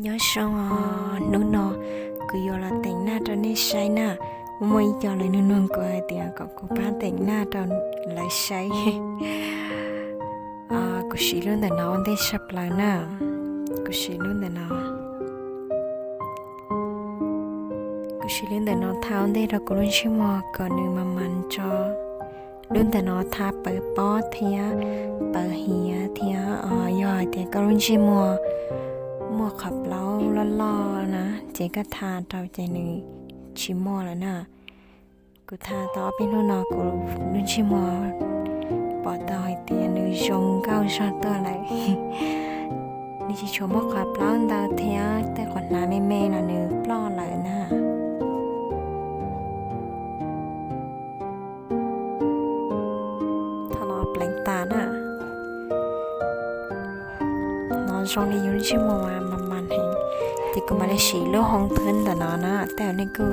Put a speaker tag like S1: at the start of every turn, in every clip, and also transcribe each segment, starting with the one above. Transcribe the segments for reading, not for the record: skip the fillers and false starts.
S1: nhớ xong nụ nọ cứ vô là tỉnh na cho nên say na mới cho lại nụ nụ của thì có bán tỉnh na cho lại say cứ xí luôn để nó để sắp lại na cứ xí luôn để nó cứ xí luôn để nó tháo để rồi cứ luôn xí mò còn nụ mà mình cho luôn để nó tháo bờ bó thía bờ hìa thía rồi thì cứ luôn xí mò muaขับเล้าล่อๆนะเจ๊ก็ทาเตาใจหนึ่งชิมัวแล้วนะกูทาต่อเป็นนู่นนอกูนู่นชิมัวปอดอยเตียนึชงเก้าชอตตัวอะไรนี่ชิชมว่าขับเล้าดาวเทียแต่ก่อนหน้าไม่เมย์นะนึกปล้อเลยนะทะเลาะเปล่งตาน่ะtrong đi du lịch màมันเห็นแต่ก็มาได้สีโลห้องเพิ่นแต่เนาะนะแต่นี่กู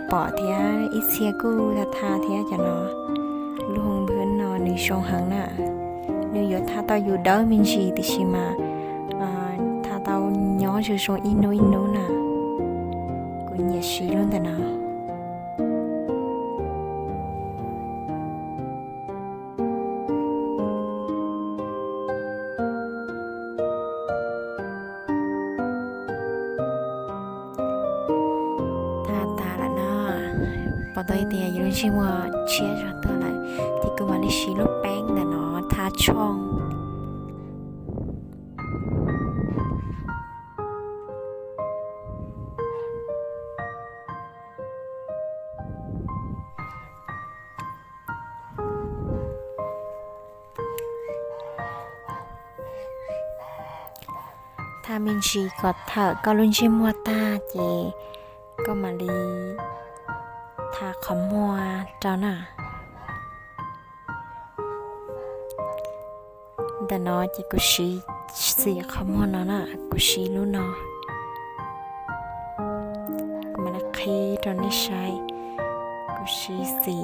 S1: ปอเทียอีเสียกูทาเทียจะเนาะลูกห้องเพิ่นเนาะนี่ช่องหางน่ะนี่อยู่ทาตาอยู่ด้มินชีติชิมาทาตาย้อชื่อช่องอินูน่ะกูเหยียดสีล้วนแต่เนาะพอตัวเดียอยู่ในชิมัวเชียร์จอตัวไหนที่กูมาได้ชีลูกแป้งแต่เนาะทาช่องถ้ามินชีกอดเถอะก็ลุ้นชิมัวตาเจก็มาลีทาขมัวเจ้าน่ะแต่น้อยจะกุชีเสียขมัวเนาะน่ะกุชีรู้เนาะก็มาละคีตอนนี้ใช้กุชีสี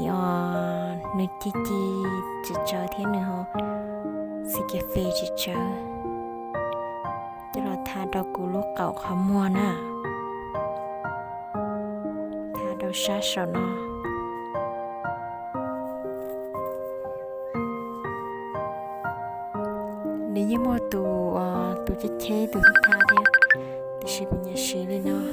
S1: นึกจีจะเจอที่หนึ่งเหรอสีกาแฟจะเจอจะเราทาดอกกุลูกเก่าขมัวน่ะชาชนอนี่ยังมอตัวจะเทตัวท่าเดียวแต่ชีเป็นยาชีเลยเนาะ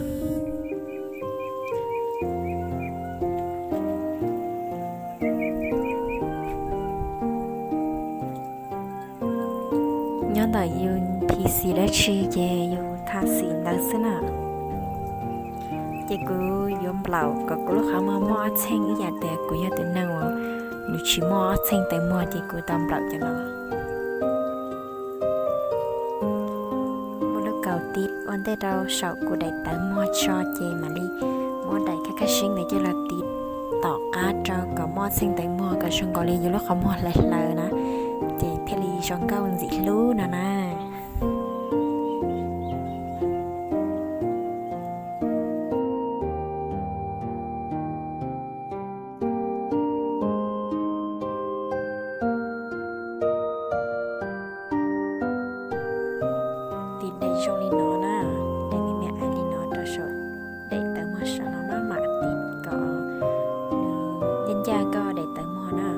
S1: ย้อนต่อยืนพีซีและชีเยอยู่ทาสีดังสนะกูยอมเปล่าก็กูรู้เขามาหม้อเช่งอีอย่างแต่กูอยากตื่นนั่งว่าหนูชิหม้อเช่งแต่หม้อที่กูตามเปล่าจะเนาะบนเก่าติดวันที่เราสาวกูได้แต่หม้อชอเจมาลีหม้อได้แค่ชิงในจะละติดต่อการ์ดเรากับหม้อเช่งแต่หม้อกับชงกอลีอยู่แล้วเขาหม้อเลยนะเจเทลีชงเก้าสิรู้นะช่วงนี้น้อน่ะได้มีแม่ไอรีน้อตัวสดได้เติมมาชนะน้อหมาติดก็ยันยาก็ได้เติมมอน่ะ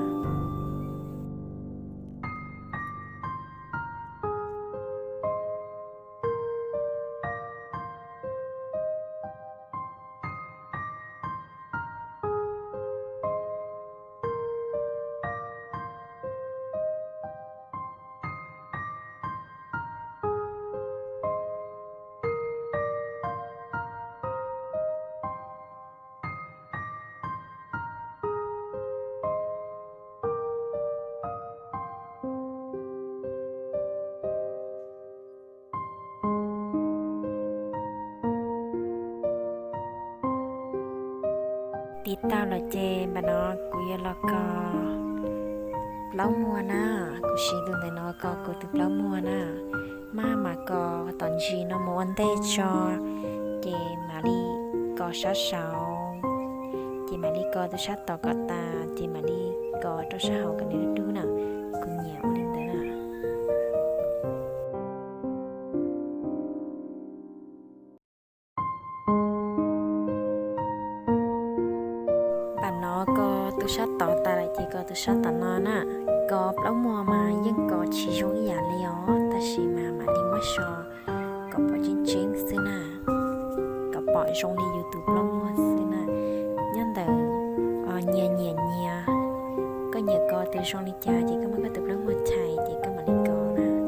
S1: ติดตามเราเจบานอกูยแล้วก็เล่ามัวน่ะกูชีดูในนอก็กูติดเล่ามัวน่ะมาก็ตอนชีนอมวันเตจอเจมาลีก็ชัดเสาเจมาลีก็ตัวชัดต่อก็ตาเจมาลีก็ตัวชัดเฮากันในฤดูน่ะกูเหนียวลินเด้อน่ะ tôi sát tỏ ta lại chỉ có tôi sát tỏ nó nè có lâu mùa mà nhưng có chỉ giống giả liao ta chỉ mà đi mất so có bỏ chín chín xí nè có bỏ trong đi YouTube lâu mùa xí nè nhân từ nhẹ nhẹ nhẹ có nhiều có từ trong đi cha chỉ có mấy cái từ lâu mùa thầy chỉ có mà đi có nè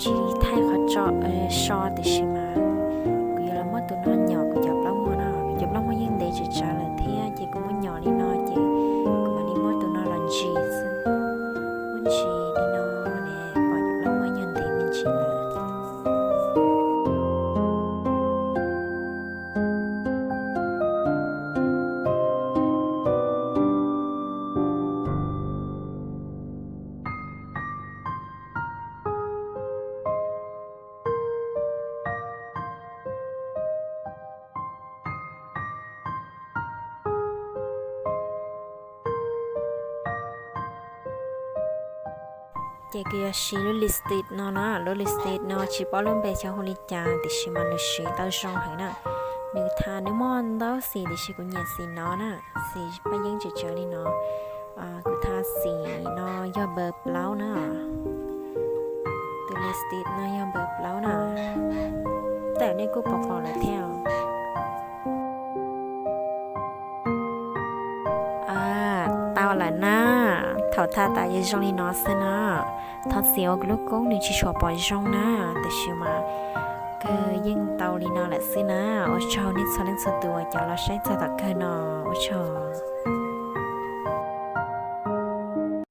S1: chỉ thay họ cho so thì xí mà cứ là mất tụi nó nhỏ cứ chụp lắm mà nó chụp lắm mà nhưng để chỉ trả lời thế chị cũng muốn nhỏ đi nó chị cũng mà đi mất tụi nó làm gì muốn chỉ đi nó nè bỏ chụp lắm mà nhân thì mình chỉ là chị kia xí lô listed lô listed nó chỉ bỏ luôn về cho hồ ly trà thì xí mà nó xí tao xong hay nè nếu thà nếu món đó xí thì xí cũng nhẹ xí nó nè xí bây giờ chỉ chơi đi nó cứ thà xí nó do bờ plau nè từ listed nó do bờ plau nèแต่นี่กูพอแล้วtheo tao là na thảo tha tại vì trong đi nó xin à thảo xíu lúc cố nên chỉ cho bỏ trong na để xíu mà cái nhưng tao đi nó lại xin à ở trong nên sao lên sự tuổi cho nó sẽ cho thật cái nó ở trong